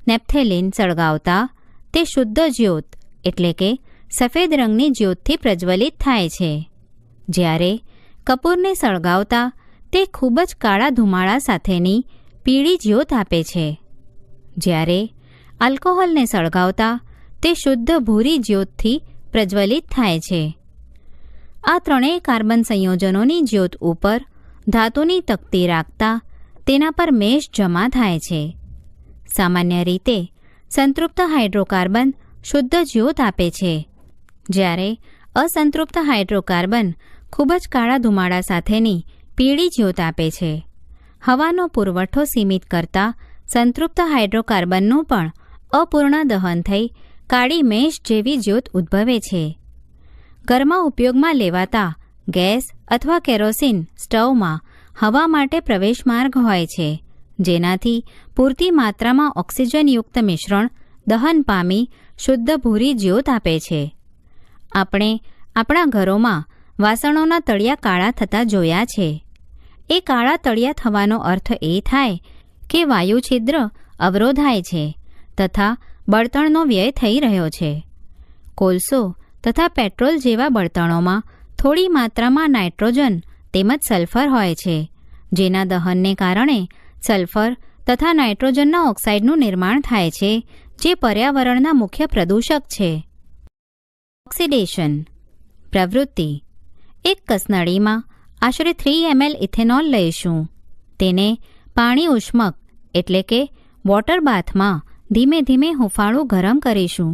નેપ્થેલિન સળગાવતા તે શુદ્ધ જ્યોત એટલે કે સફેદ રંગની જ્યોતથી પ્રજ્વલિત થાય છે, જ્યારે કપૂરને સળગાવતા તે ખૂબ જ કાળા ધુમાડા સાથેની પીળી જ્યોત આપે છે, જ્યારે આલ્કોહોલને સળગાવતા તે શુદ્ધ ભૂરી જ્યોતથી પ્રજ્વલિત થાય છે. આ ત્રણેય કાર્બન સંયોજનોની જ્યોત ઉપર ધાતુની તકતી રાખતા તેના પર મેશ જમા થાય છે. સામાન્ય રીતે સંતૃપ્ત હાઇડ્રોકાર્બન શુદ્ધ જ્યોત આપે છે, જ્યારે અસંતૃપ્ત હાઇડ્રોકાર્બન ખૂબ જ કાળા ધુમાડા સાથેની પીળી જ્યોત આપે છે. હવાનો પુરવઠો સીમિત કરતા સંતૃપ્ત હાઇડ્રોકાર્બનનું પણ અપૂર્ણ દહન થઈ કાળી મેશ જેવી જ્યોત ઉદ્ભવે છે. ઘરમાં ઉપયોગમાં લેવાતા ગેસ અથવા કેરોસીન સ્ટવમાં હવા માટે પ્રવેશ માર્ગ હોય છે, જેનાથી પૂરતી માત્રામાં ઓક્સિજનયુક્ત મિશ્રણ દહન પામી શુદ્ધ ભૂરી જ્યોત આપે છે. આપણે આપણા ઘરોમાં વાસણોના તળિયા કાળા થતા જોયા છે. એ કાળા તળિયા થવાનો અર્થ એ થાય કે વાયુ છિદ્ર અવરોધાય છે તથા બળતણનો વ્યય થઈ રહ્યો છે. કોલસો તથા પેટ્રોલ જેવા બળતણોમાં થોડી માત્રામાં નાઇટ્રોજન તેમજ સલ્ફર હોય છે, જેના દહનને કારણે સલ્ફર તથા નાઇટ્રોજનના ઓક્સાઇડનું નિર્માણ થાય છે, જે પર્યાવરણના મુખ્ય પ્રદૂષક છે. ઓક્સિડેશન પ્રવૃત્તિ. એક કસનળીમાં આશરે 3 ml ઇથેનોલ લઈશું. તેને પાણી ઉષ્મક એટલે કે વોટર બાથમાં ધીમે ધીમે હુંફાળું ગરમ કરીશું.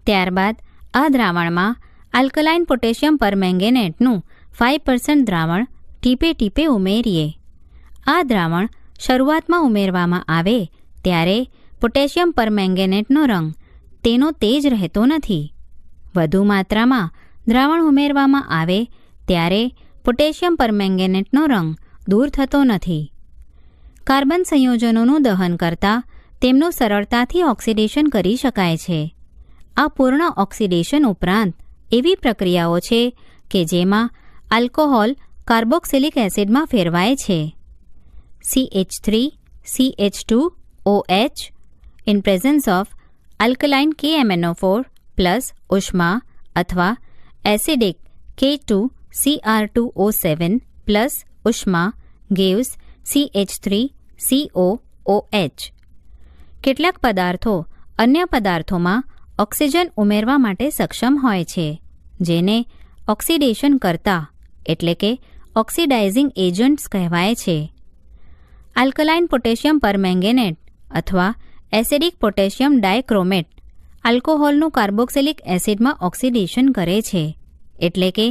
ત્યારબાદ આ દ્રાવણમાં આલ્કલાઇન પોટેશિયમ પરમેંગેનેટનું 5% દ્રાવણ ટીપે ટીપે ઉમેરીએ. આ દ્રાવણ શરૂઆતમાં ઉમેરવામાં આવે ત્યારે પોટેશિયમ પરમેંગેનેટનો રંગ તેનો તેજ રહેતો નથી. વધુ માત્રામાં દ્રાવણ ઉમેરવામાં આવે ત્યારે પોટેશિયમ પરમેંગેનેટનો રંગ દૂર થતો નથી. કાર્બન સંયોજનોનું દહન કરતાં તેમનું સરળતાથી ઓક્સિડેશન કરી શકાય છે. આ પૂર્ણ ઓક્સિડેશન ઉપરાંત એવી પ્રક્રિયાઓ છે કે જેમાં આલ્કોહોલ કાર્બોક્સિલિક એસિડમાં ફેરવાય છે. CH3CH2OH in presence of alkaline KMnO4 plus ઉષ્મા અથવા એસિડિક K2Cr2O7 plus ઉષ્મા gives CH3COOH. કેટલાક પદાર્થો અન્ય પદાર્થોમાં ઓક્સિજન ઉમેરવા માટે સક્ષમ હોય છે, જેને ઓક્સિડેશન કરતા એટલે કે ઓક્સિડાઇઝિંગ એજન્ટ્સ કહેવાય છે. આલ્કલાઇન પોટેશિયમ પરમેંગેનેટ અથવા એસિડિક પોટેશિયમ ડાયક્રોમેટ આલ્કોહોલનું કાર્બોક્સિલિક એસિડમાં ઓક્સિડેશન કરે છે, એટલે કે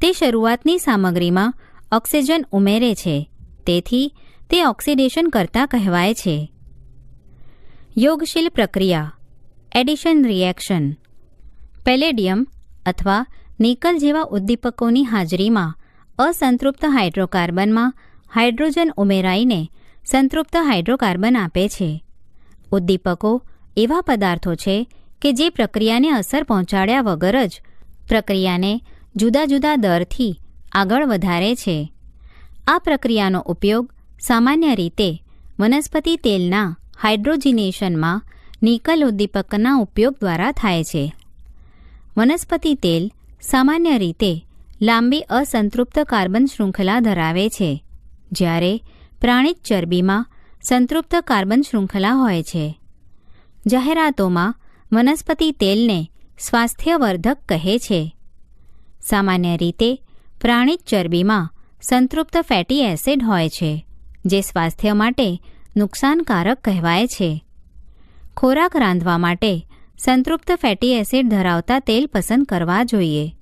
તે શરૂઆતની સામગ્રીમાં ઓક્સિજન ઉમેરે છે, તેથી તે ઓક્સિડેશન કરતા કહેવાય છે. યોગશીલ પ્રક્રિયા એડિશન રિએક્શન. પેલેડિયમ અથવા નિકલ જેવા ઉદ્દીપકોની હાજરીમાં અસંતૃપ્ત હાઇડ્રોકાર્બનમાં હાઇડ્રોજન ઉમેરાઈને સંતૃપ્ત હાઇડ્રોકાર્બન આપે છે. ઉદ્દીપકો એવા પદાર્થો છે કે જે પ્રક્રિયાને અસર પહોંચાડ્યા વગર જ પ્રક્રિયાને જુદા જુદા દરથી આગળ વધારે છે. આ પ્રક્રિયાનો ઉપયોગ સામાન્ય રીતે વનસ્પતિ તેલના હાઇડ્રોજિનેશનમાં નિકલ ઉદ્દીપકના ઉપયોગ દ્વારા થાય છે. વનસ્પતિ તેલ સામાન્ય રીતે લાંબી અસંતૃપ્ત કાર્બન શૃંખલા ધરાવે છે, જ્યારે પ્રાણિજ ચરબીમાં સંતૃપ્ત કાર્બન શૃંખલા હોય છે. જાહેરાતોમાં વનસ્પતિ તેલને સ્વાસ્થ્યવર્ધક કહે છે. સામાન્ય રીતે પ્રાણિજ ચરબીમાં સંતૃપ્ત ફેટી એસિડ હોય છે, જે સ્વાસ્થ્ય માટે નુકસાનકારક કહેવાય છે. ખોરાક રાંધવા માટે સંતૃપ્ત ફેટી એસિડ ધરાવતા તેલ પસંદ કરવા જોઈએ.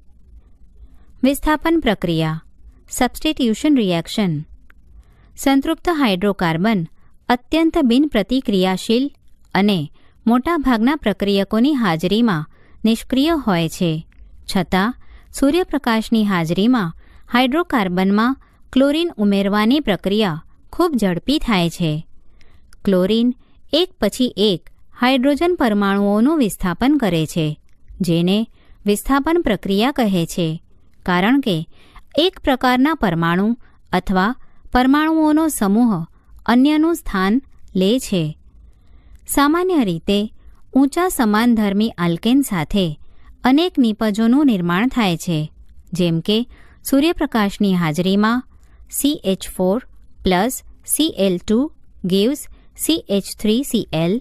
વિસ્થાપન પ્રક્રિયા સબસ્ટિટ્યુશન રિએક્શન. સંતૃપ્ત હાઇડ્રોકાર્બન અત્યંત બિનપ્રતિક્રિયાશીલ અને મોટાભાગના પ્રક્રિયકોની હાજરીમાં નિષ્ક્રિય હોય છે, છતાં સૂર્યપ્રકાશની હાજરીમાં હાઇડ્રોકાર્બનમાં ક્લોરીન ઉમેરવાની પ્રક્રિયા ખૂબ ઝડપી થાય છે. ક્લોરીન એક પછી એક હાઇડ્રોજન પરમાણુઓનું વિસ્થાપન કરે છે, જેને વિસ્થાપન પ્રક્રિયા કહે છે, કારણ કે એક પ્રકારના પરમાણુ અથવા પરમાણુઓનો સમૂહ અન્યનું સ્થાન લે છે. સામાન્ય રીતે ઊંચા સમાનધર્મી આલ્કેન સાથે અનેક નિપજોનું નિર્માણ થાય છે, જેમ કે સૂર્યપ્રકાશની હાજરીમાં CH4 plus Cl2 gives CH3Cl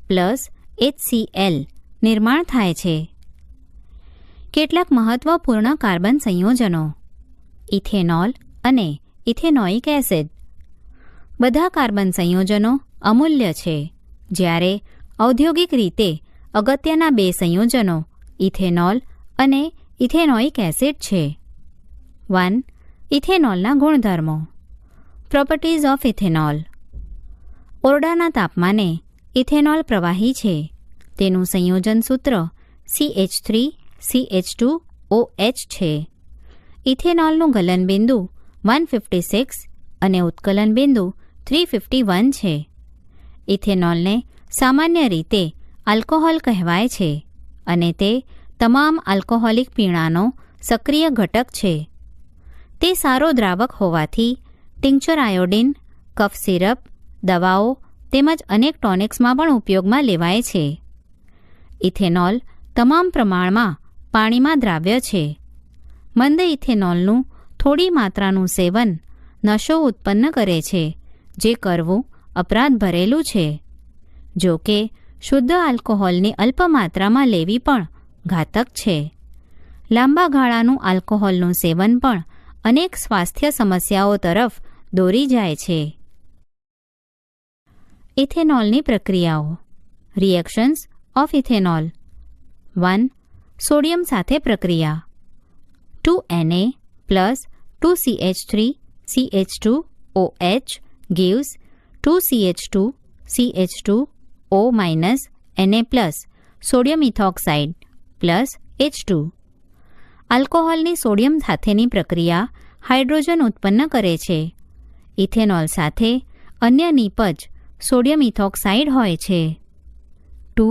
plus HCl નિર્માણ થાય છે. કેટલાક મહત્વપૂર્ણ કાર્બન સંયોજનો. ઇથેનોલ અને ઇથેનોઇક એસિડ. બધા કાર્બન સંયોજનો અમૂલ્ય છે, જ્યારે ઔદ્યોગિક રીતે અગત્યના બે સંયોજનો ઇથેનોલ અને ઇથેનોઇક એસિડ છે. 1. ઇથેનોલના ગુણધર્મો. Properties of ethanol. ઓરડાના તાપમાને ઇથેનોલ પ્રવાહી છે. તેનું સંયોજન સૂત્ર CH3CH2OH છે. ઇથેનોલનું ગલનબિંદુ 156 અને ઉત્કલન બિંદુ 351 છે. ઇથેનોલને સામાન્ય રીતે આલ્કોહોલ કહેવાય છે અને તે તમામ આલ્કોહોલિક પીણાનો સક્રિય ઘટક છે. તે સારો દ્રાવક હોવાથી ટિંક્ચર આયોડિન, કફ સિરપ, દવાઓ તેમજ અનેક ટોનિક્સમાં પણ ઉપયોગમાં લેવાય છે. ઇથેનોલ તમામ પ્રમાણમાં પાણીમાં દ્રાવ્ય છે. મંદ ઇથેનોલનું થોડી માત્રાનું સેવન નશો ઉત્પન્ન કરે છે, જે કરવું અપરાધ ભરેલું છે. જો કે શુદ્ધ આલ્કોહોલની અલ્પ માત્રામાં લેવી પણ ઘાતક છે. લાંબા ગાળાનું આલ્કોહોલનું સેવન પણ અનેક સ્વાસ્થ્ય સમસ્યાઓ તરફ દોરી જાય છે. ઇથેનોલની પ્રક્રિયાઓ. Reactions of ethanol. 1. સોડિયમ સાથે પ્રક્રિયા. 2Na plus 2CH3CH2OH gives 2CH2CH2O minus Na plus sodium ethoxide plus H2. આલ્કોહોલની સોડિયમ સાથેની પ્રક્રિયા હાઇડ્રોજન ઉત્પન્ન કરે છે. ઇથેનોલ સાથે અન્ય નીપજ સોડિયમ ઇથોક્સાઇડ હોય છે. 2.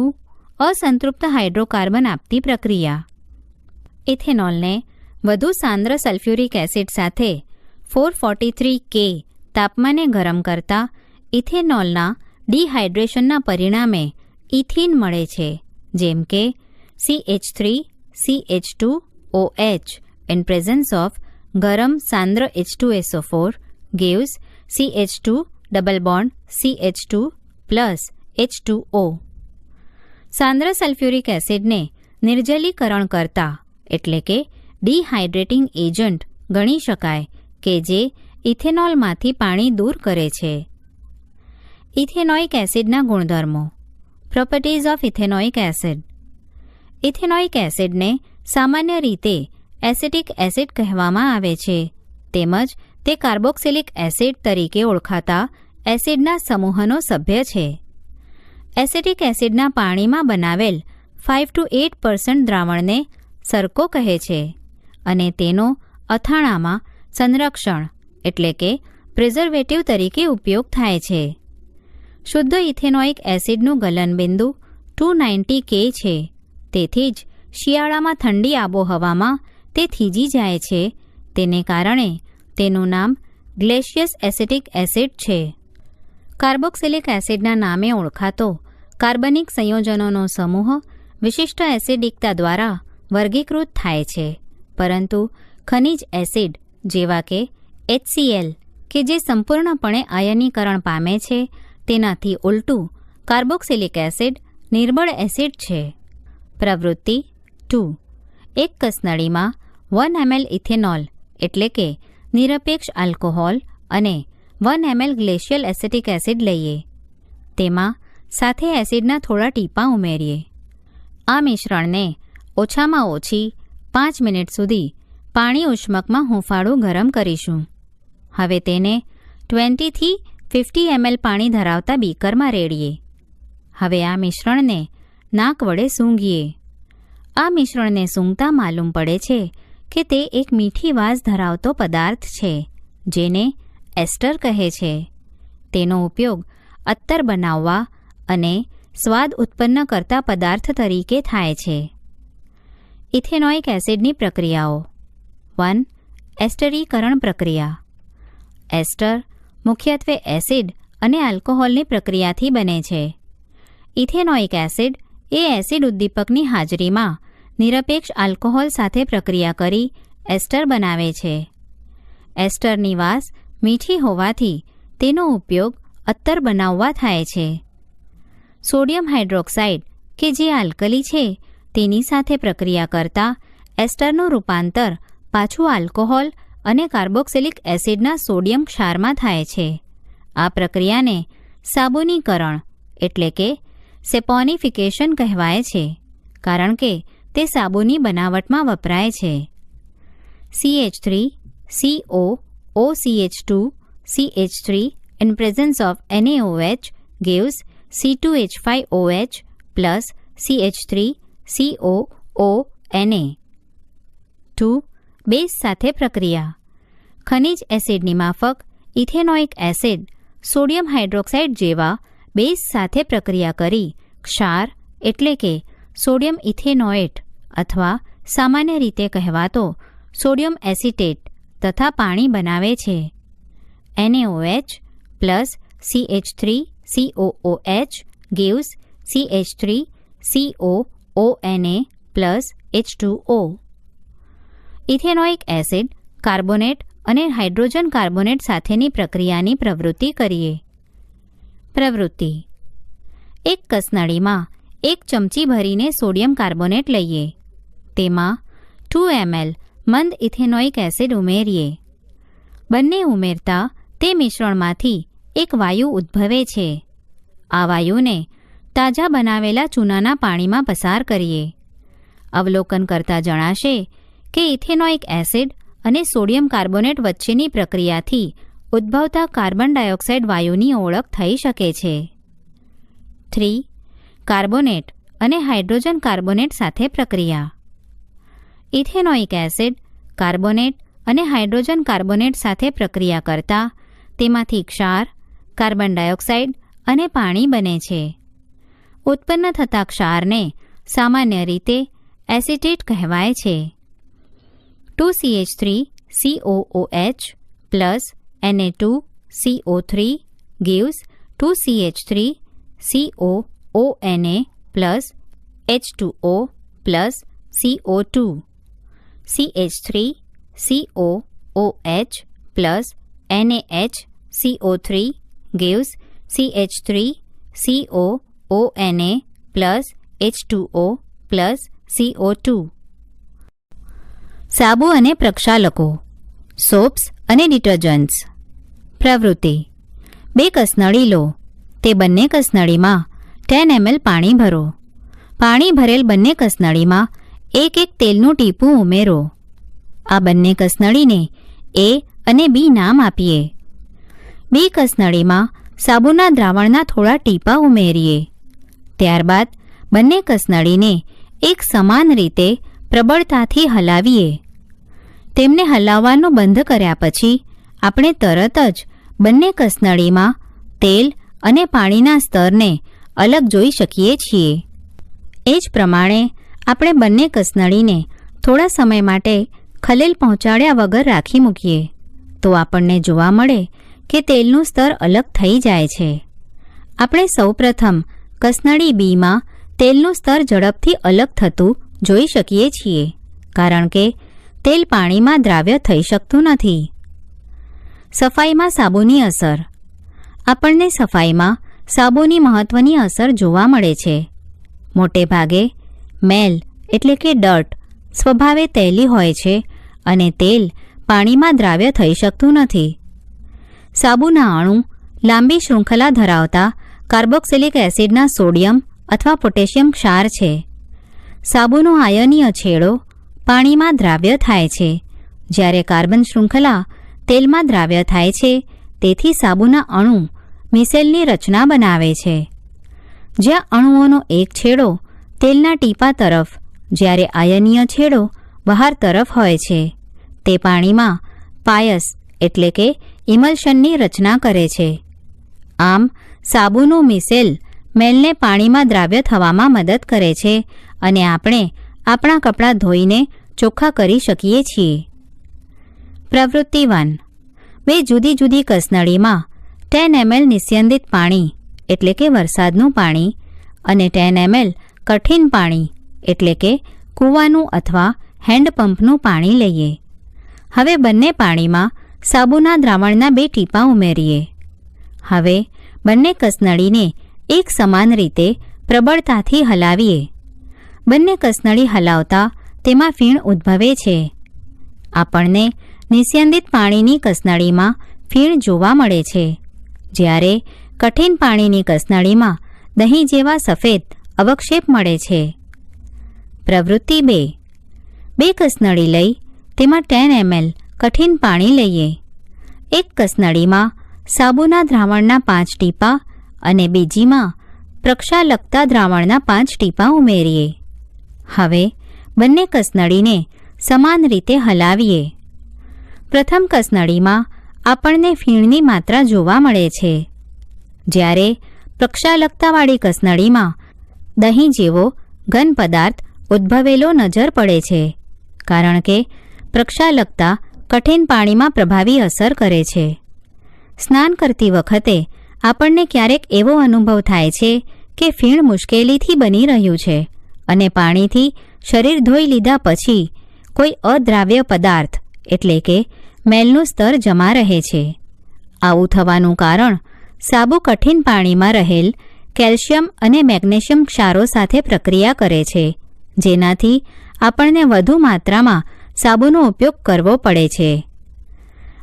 અસંતૃપ્ત હાઇડ્રોકાર્બન આપતી પ્રક્રિયા. ઇથેનોલને વધુ સાંદ્ર સલ્ફ્યુરિક એસિડ સાથે 443 K તાપમાને ગરમ કરતા ઇથેનોલના ડિહાઇડ્રેશનના પરિણામે ઇથીન મળે છે, જેમ કે CH3CH2OH in presence of ગરમ સાંદ્ર H2SO4 gives CH2 double bond CH2 plus H2O. સાંદ્ર સલ્ફ્યુરિક એસિડને નિર્જલીકરણ કરતા એટલે કે ડિહાઇડ્રેટિંગ એજન્ટ ગણી શકાય કે જે ઇથેનોલમાંથી પાણી દૂર કરે છે. ઇથેનોઇક એસિડના ગુણધર્મો. Properties of ethanoic acid. Ethanoic એસિડને સામાન્ય રીતે એસિટિક એસિડ કહેવામાં આવે છે, તેમજ તે કાર્બોક્સિલિક એસિડ તરીકે ઓળખાતા એસિડના સમૂહનો સભ્ય છે. એસિટિક એસિડના પાણીમાં બનાવેલ 5 to 8% દ્રાવણને સરકો કહે છે અને તેનો અથાણામાં સંરક્ષણ એટલે કે પ્રિઝર્વેટિવ તરીકે ઉપયોગ થાય છે. શુદ્ધ ઇથેનોઇક એસિડનું ગલનબિંદુ 290 K છે, તેથી જ શિયાળામાં ઠંડી આબોહવામાં તે થીજી જાય છે. તેને કારણે તેનું નામ ગ્લેશિયસ એસિટિક એસિડ છે. કાર્બોક્સિલિક એસિડના નામે ઓળખાતો કાર્બનિક સંયોજનોનો સમૂહ વિશિષ્ટ એસિડિકતા દ્વારા વર્ગીકૃત થાય છે, પરંતુ ખનિજ એસિડ જેવા કે HCl કે જે સંપૂર્ણપણે આયનીકરણ પામે છે, તેનાથી ઉલટું કાર્બોક્સિલિક એસિડ નિર્બળ એસિડ છે. પ્રવૃત્તિ 2. એક કસનળીમાં 1 ml ઇથેનોલ એટલે કે નિરપેક્ષ આલ્કોહોલ અને 1 ml ગ્લેશિયલ એસિટિક એસિડ લઈએ. તેમાં સાથે એસિડના થોડા ટીપાં ઉમેરીએ. આ મિશ્રણને ઓછામાં ઓછી 5 મિનિટ સુધી પાણી ઉષ્મકમાં હૂંફાળું ગરમ કરીશું. હવે તેને 20 થી 50 ml પાણી ધરાવતા બીકરમાં રેડીએ. હવે આ મિશ્રણને નાક વડે સૂંઘીએ. આ મિશ્રણને સૂંઘતા માલુમ પડે છે કે તે એક મીઠી વાસ ધરાવતો પદાર્થ છે, જેને એસ્ટર કહે છે. તેનો ઉપયોગ અત્તર બનાવવા અને સ્વાદ ઉત્પન્ન કરતા પદાર્થ તરીકે થાય છે. ઇથેનોઇક એસિડની પ્રક્રિયાઓ. 1. એસ્ટરીકરણ પ્રક્રિયા. એસ્ટર મુખ્યત્વે એસિડ અને આલ્કોહોલની પ્રક્રિયાથી બને છે. ઇથેનોઇક એસિડ એ એસિડ ઉદ્દીપકની હાજરીમાં નિરપેક્ષ આલ્કોહોલ સાથે પ્રક્રિયા કરી એસ્ટર બનાવે છે. એસ્ટરની વાસ મીઠી હોવાથી તેનો ઉપયોગ અત્તર બનાવવા થાય છે. સોડિયમ હાઇડ્રોક્સાઇડ કે જે આલ્કલી છે, તેની સાથે પ્રક્રિયા કરતાં એસ્ટરનું રૂપાંતર પાછું આલ્કોહોલ અને કાર્બોક્સિલિક એસિડના સોડિયમ ક્ષારમાં થાય છે. આ પ્રક્રિયાને સાબુનીકરણ એટલે કે સેપોનિફિકેશન કહેવાય છે, કારણ કે તે સાબુની બનાવટમાં વપરાય છે. CH3COOCH2CH3 in presence of NaOH gives C2H5OH plus CH3COONA. 2. Base સાથે પ્રક્રિયા. ખનિજ એસિડની માફક ઇથેનોઇક એસિડ સોડિયમ હાઇડ્રોક્સાઇડ જેવા બેઝ સાથે પ્રક્રિયા કરી ક્ષાર એટલે કે સોડિયમ ઇથેનોએટ અથવા સામાન્ય રીતે કહેવાતો સોડિયમ એસિટેટ તથા પાણી બનાવે છે. NaOH plus CH3COOH gives CH3COONA H2O. Ethanoic acid, carbonate અને હાઇડ્રોજન કાર્બોનેટ સાથેની પ્રક્રિયાની પ્રવૃત્તિ કરીએ. પ્રવૃત્તિ: એક કસનળીમાં 1 ચમચી ભરીને સોડિયમ કાર્બોનેટ લઈએ. તેમાં 2 ml મંદ ઇથેનોઇક એસિડ ઉમેરીએ. બંને ઉમેરતા તે મિશ્રણમાંથી એક વાયુ ઉદ્ભવે છે. આ વાયુને તાજા બનાવેલા ચૂનાના પાણીમાં પસાર કરીએ. અવલોકન કરતાં જણાશે કે ઇથેનોઇક એસિડ અને સોડિયમ કાર્બોનેટ વચ્ચેની પ્રક્રિયાથી ઉદ્ભવતા કાર્બન ડાયોક્સાઇડ વાયુની ઓળખ થઈ શકે છે. 3. કાર્બોનેટ અને હાઇડ્રોજન કાર્બોનેટ સાથે પ્રક્રિયા. ઇથેનોઇક એસિડ, કાર્બોનેટ અને હાઇડ્રોજન કાર્બોનેટ સાથે પ્રક્રિયા કરતાં તેમાંથી ક્ષાર, કાર્બન ડાયોક્સાઇડ અને પાણી બને છે. ઉત્પન્ન થતા ક્ષારને સામાન્ય રીતે એસિટેટ કહેવાય છે. 2CH3COOH plus Na2CO3 gives 2CH3COONA plus H2O plus CO2. CH3COOH plus NaHCO3 gives CH3COONA plus H2O plus CO2. સાબુ અને પ્રક્ષાલકો, સોપ્સ અને ડિટર્જન્ટ્સ. પ્રવૃત્તિ: 2 કસનળી લો. તે બંને કસનળીમાં 10 ml પાણી ભરો. પાણી ભરેલ બંને કસનળીમાં 1 તેલનું ટીપું ઉમેરો. આ બંને કસનળીને A અને B નામ આપીએ. B કસનળીમાં સાબુના દ્રાવણના થોડા ટીપા ઉમેરીએ. ત્યારબાદ બંને કસનળીને એક સમાન રીતે પ્રબળતાથી હલાવીએ. તેમને હલાવવાનું બંધ કર્યા પછી આપણે તરત જ બંને કસનળીમાં તેલ અને પાણીના સ્તરને અલગ જોઈ શકીએ છીએ. એ જ પ્રમાણે આપણે બંને કસનળીને થોડા સમય માટે ખલેલ પહોંચાડ્યા વગર રાખી મૂકીએ તો આપણને જોવા મળે કે તેલનું સ્તર અલગ થઈ જાય છે. આપણે સૌપ્રથમ કસનળી બીમાં તેલનું સ્તર ઝડપથી અલગ થતું જોઈ શકીએ છીએ, કારણ કે તેલ પાણીમાં દ્રાવ્ય થઈ શકતું નથી. સફાઈમાં સાબુની અસર. આપણને સફાઈમાં સાબુની મહત્વની અસર જોવા મળે છે. મોટે ભાગે મેલ એટલે કે ડર્ટ સ્વભાવે તૈલી હોય છે અને તેલ પાણીમાં દ્રાવ્ય થઈ શકતું નથી. સાબુના અણુ લાંબી શૃંખલા ધરાવતા કાર્બોક્સિલિક એસિડના સોડિયમ અથવા પોટેશિયમ ક્ષાર છે. સાબુનો આયનીય છેડો પાણીમાં દ્રાવ્ય થાય છે, જ્યારે કાર્બન શૃંખલા તેલમાં દ્રાવ્ય થાય છે. તેથી સાબુના અણુ મિસેલની રચના બનાવે છે, જ્યાં અણુઓનો એક છેડો તેલના ટીપા તરફ, જ્યારે આયનીય છેડો બહાર તરફ હોય છે. તે પાણીમાં પાયસ એટલે કે ઇમલ્શનની રચના કરે છે. આમ સાબુનું મિસેલ મેલને પાણીમાં દ્રાવ્ય થવામાં મદદ કરે છે અને આપણે આપણા કપડાં ધોઈને ચોખ્ખા કરી શકીએ છીએ. પ્રવૃત્તિ 1. 2 જુદી જુદી કસનળીમાં 10 ml નિસ્યંદિત પાણી એટલે કે વરસાદનું પાણી અને 10 ml કઠિન પાણી એટલે કે કૂવાનું અથવા હેન્ડપંપનું પાણી લઈએ. હવે બંને પાણીમાં સાબુના દ્રાવણના 2 ટીપાં ઉમેરીએ. હવે બંને કસનળીને એક સમાન રીતે પ્રબળતાથી હલાવીએ. બંને કસનળી હલાવતા તેમાં ફીણ ઉદ્ભવે છે. આપણને નિસ્યંદિત પાણીની કસનળીમાં ફીણ જોવા મળે છે, જ્યારે કઠિન પાણીની કસનળીમાં દહીં જેવા સફેદ અવક્ષેપ મળે છે. પ્રવૃત્તિ 2. 2 કસનળી લઈ તેમાં 10 ml કઠિન પાણી લઈએ. એક કસનળીમાં સાબુના દ્રાવણના 5 ટીપા અને બીજીમાં પ્રક્ષાલકતા દ્રાવણના 5 ટીપા ઉમેરીએ. હવે બંને કસનળીને સમાન રીતે હલાવીએ. પ્રથમ કસનળીમાં આપણને ફીણની માત્રા જોવા મળે છે, જ્યારે પ્રક્ષાલકતાવાળી કસનળીમાં દહીં જેવો ઘન પદાર્થ ઉદ્ભવેલો નજર પડે છે, કારણ કે પ્રક્ષાલકતા કઠિન પાણીમાં પ્રભાવી અસર કરે છે. સ્નાન કરતી વખતે આપણને ક્યારેક એવો અનુભવ થાય છે કે ફીણ મુશ્કેલીથી બની રહ્યું છે અને પાણીથી શરીર ધોઈ લીધા પછી કોઈ અદ્રાવ્ય પદાર્થ એટલે કે મેલનું સ્તર જમા રહે છે. આવું થવાનું કારણ સાબુ કઠિન પાણીમાં રહેલ કેલ્શિયમ અને મેગ્નેશિયમ ક્ષારો સાથે પ્રક્રિયા કરે છે, જેનાથી આપણને વધુ માત્રામાં સાબુનો ઉપયોગ કરવો પડે છે.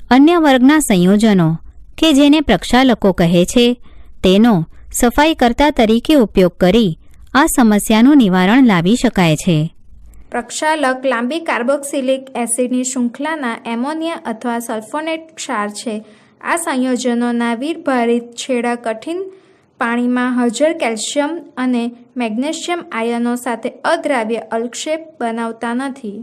અન્ય વર્ગના સંયોજનો કે જેને પ્રક્ષાલકો કહે છે તેનો સફાઈકર્તા તરીકે ઉપયોગ કરી આ સમસ્યાનું નિવારણ લાવી શકાય છે. પ્રક્ષાલક લાંબી કાર્બોક્સિલિક એસિડની શૃંખલાના એમોનિયા અથવા સલ્ફોનેટ ક્ષાર છે. આ સંયોજનોના વીરભારિત છેડા કઠિન પાણીમાં હાજર કેલ્શિયમ અને મેગ્નેશિયમ આયનો સાથે અદ્રાવ્ય અલક્ષેપ બનાવતા નથી.